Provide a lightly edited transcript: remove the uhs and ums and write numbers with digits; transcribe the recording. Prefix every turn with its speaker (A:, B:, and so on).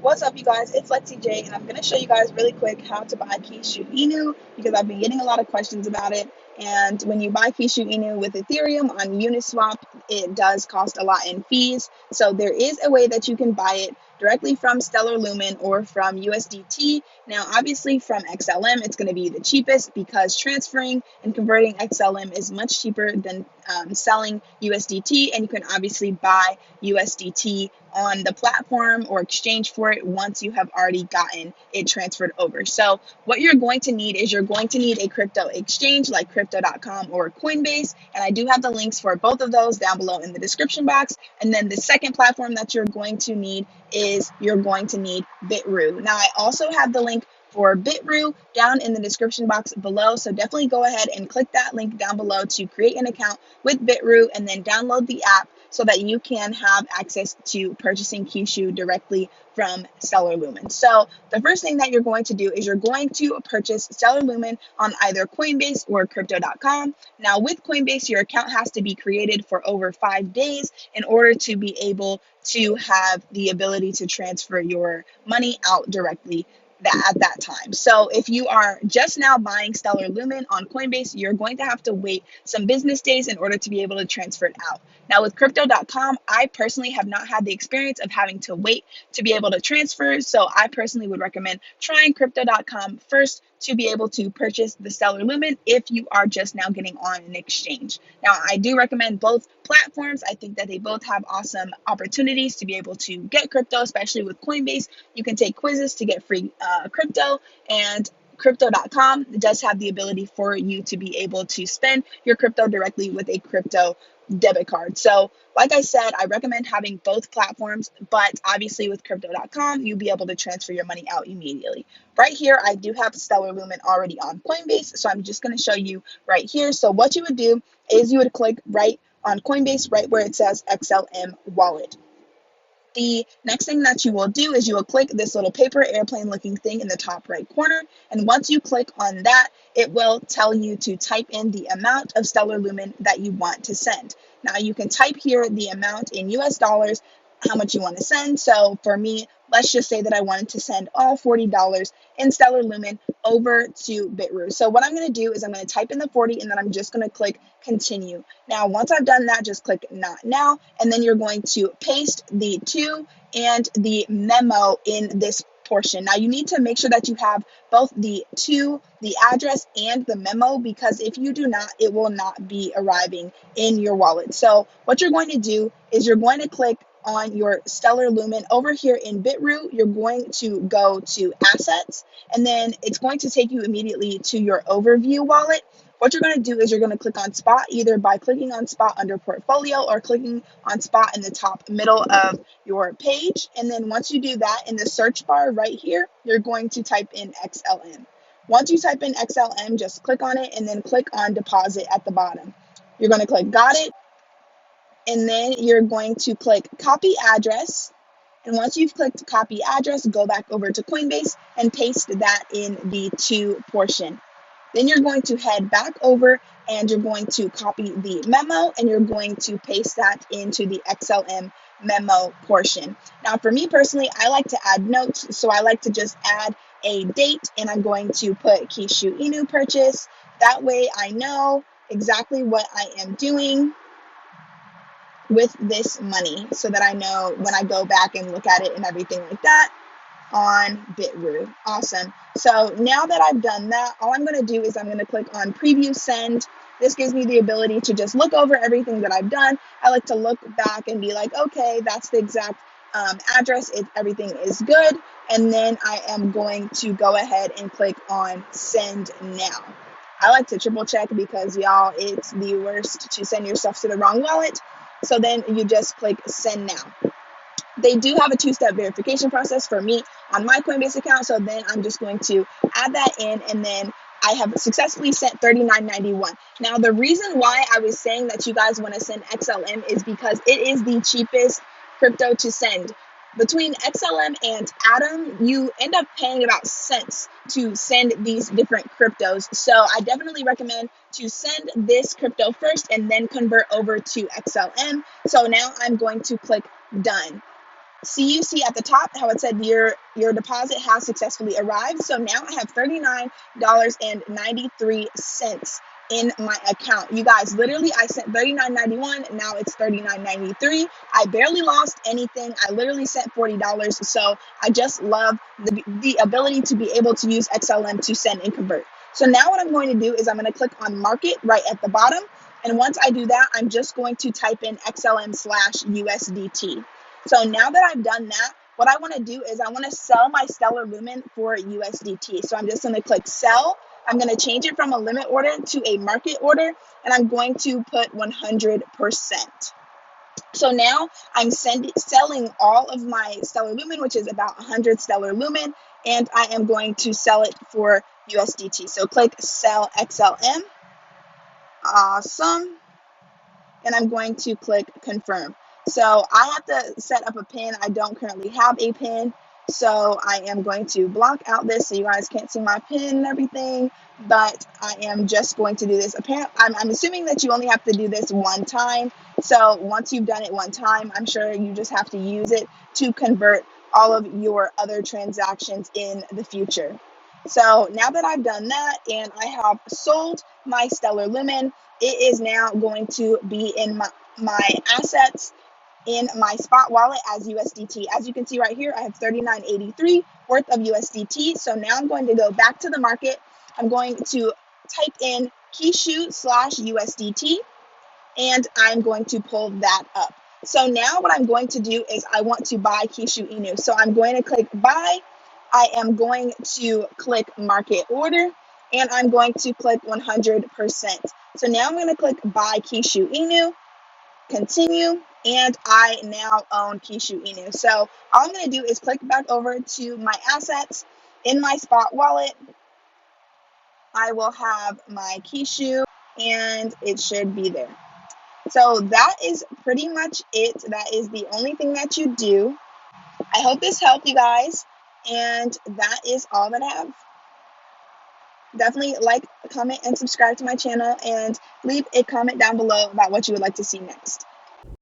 A: What's up, you guys? It's Lexi J, and I'm going to show you guys really quick how to buy Kishu Inu because I've been getting a lot of questions about it. And when you buy Kishu Inu with Ethereum on Uniswap, it does cost a lot in fees. So there is a way that you can buy it directly from Stellar Lumen or from USDT. Now, obviously, from XLM, it's going to be the cheapest because transferring and converting XLM is much cheaper than selling USDT, and you can obviously buy USDT on the platform or exchange for it once you have already gotten it transferred over. So what you're going to need is you're going to need a crypto exchange like crypto.com or Coinbase, and I do have the links for both of those down below in the description box. And then the second platform that you're going to need is you're going to need Bitrue. Now, I also have the link for Bitrue down in the description box below, so definitely go ahead and click that link down below to create an account with Bitrue and then download the app so that you can have access to purchasing Kishu directly from Stellar Lumen. So the first thing that you're going to do is you're going to purchase Stellar Lumen on either Coinbase or crypto.com. Now with Coinbase, your account has to be created for over 5 days in order to be able to have the ability to transfer your money out directly at that time. So if you are just now buying Stellar Lumen on Coinbase, you're going to have to wait some business days in order to be able to transfer it out. Now with crypto.com, I personally have not had the experience of having to wait to be able to transfer. So I personally would recommend trying crypto.com first to be able to purchase the Stellar Lumen if you are just now getting on an exchange. Now, I do recommend both platforms. I think that they both have awesome opportunities to be able to get crypto, especially with Coinbase. You can take quizzes to get free crypto, and crypto.com does have the ability for you to be able to spend your crypto directly with a crypto debit card. So like I said, I recommend having both platforms, but obviously with crypto.com, you'll be able to transfer your money out immediately. Right here, I do have Stellar Lumen already on Coinbase, so I'm just going to show you right here. So what you would do is you would click right on Coinbase, right where it says XLM wallet. The next thing that you will do is you will click this little paper airplane looking thing in the top right corner. And once you click on that, it will tell you to type in the amount of Stellar Lumen that you want to send. Now you can type here the amount in US dollars, how much you want to send. So for me, let's just say that I wanted to send all $40 in Stellar Lumen over to Bitrue. So what I'm going to do is I'm going to type in the 40 and then I'm just going to click continue. Now, once I've done that, just click not now, and then you're going to paste the to and the memo in this portion. Now, you need to make sure that you have both the to, the address, and the memo, because if you do not, it will not be arriving in your wallet. So what you're going to do is you're going to click on your Stellar Lumen over here in Bitrue. You're going to go to assets, and then it's going to take you immediately to your overview wallet. What you're going to do is you're going to click on spot, either by clicking on spot under portfolio or clicking on spot in the top middle of your page. And then once you do that, in the search bar right here, you're going to type in XLM. Once you type in XLM, just click on it and then click on deposit at the bottom. You're going to click got it, and then you're going to click copy address. And once you've clicked copy address, go back over to Coinbase and paste that in the to portion. Then you're going to head back over and you're going to copy the memo and you're going to paste that into the XLM memo portion. Now, for me personally, I like to add notes. So I like to just add a date, and I'm going to put Kishu Inu purchase. That way I know exactly what I am doing with this money so that I know when I go back and look at it and everything like that on Bitrue. Awesome. So now that I've done that, all I'm going to do is I'm going to click on preview send. This gives me the ability to just look over everything that I've done. I like to look back and be like, okay, that's the exact address. Everything is good. And then I am going to go ahead and click on send now. I like to triple check because y'all, it's the worst to send your stuff to the wrong wallet. So then you just click send now. They do have a two-step verification process for me on my Coinbase account. So then I'm just going to add that in, and then I have successfully sent $39.91. Now, the reason why I was saying that you guys want to send XLM is because it is the cheapest crypto to send. Between XLM and Atom, you end up paying about cents to send these different cryptos. So I definitely recommend to send this crypto first and then convert over to XLM. So now I'm going to click done. you see at the top how it said your deposit has successfully arrived. So now I have $39.93 in my account. You guys, literally I sent $39.91, now it's $39.93. I barely lost anything. I literally sent $40. So I just love the ability to be able to use XLM to send and convert. So now what I'm going to do is I'm going to click on market right at the bottom. And once I do that, I'm just going to type in XLM/USDT. So now that I've done that, what I want to do is I want to sell my Stellar Lumen for USDT. So I'm just going to click sell. I'm going to change it from a limit order to a market order, and I'm going to put 100%. So now I'm selling all of my Stellar Lumen, which is about 100 Stellar Lumen, and I am going to sell it for USDT. So click sell XLM. Awesome. And I'm going to click confirm. So I have to set up a pin. I don't currently have a pin. So I am going to block out this so you guys can't see my pin and everything. But I am just going to do this. I'm assuming that you only have to do this one time. So once you've done it one time, I'm sure you just have to use it to convert all of your other transactions in the future. So now that I've done that and I have sold my Stellar Lumen, it is now going to be in my assets in my spot wallet as USDT. As you can see right here, I have $39.83 worth of USDT. So now I'm going to go back to the market. I'm going to type in Kishu/USDT, and I'm going to pull that up. So now what I'm going to do is I want to buy Kishu Inu. So I'm going to click buy. I am going to click market order, and I'm going to click 100%. So now I'm going to click buy Kishu Inu, continue, and I now own Kishu Inu. So all I'm going to do is click back over to my assets in my spot wallet. I will have my Kishu, and it should be there. So that is pretty much it. That is the only thing that you do. I hope this helped you guys, and that is all that I have. Definitely like, comment, and subscribe to my channel, and leave a comment down below about what you would like to see next.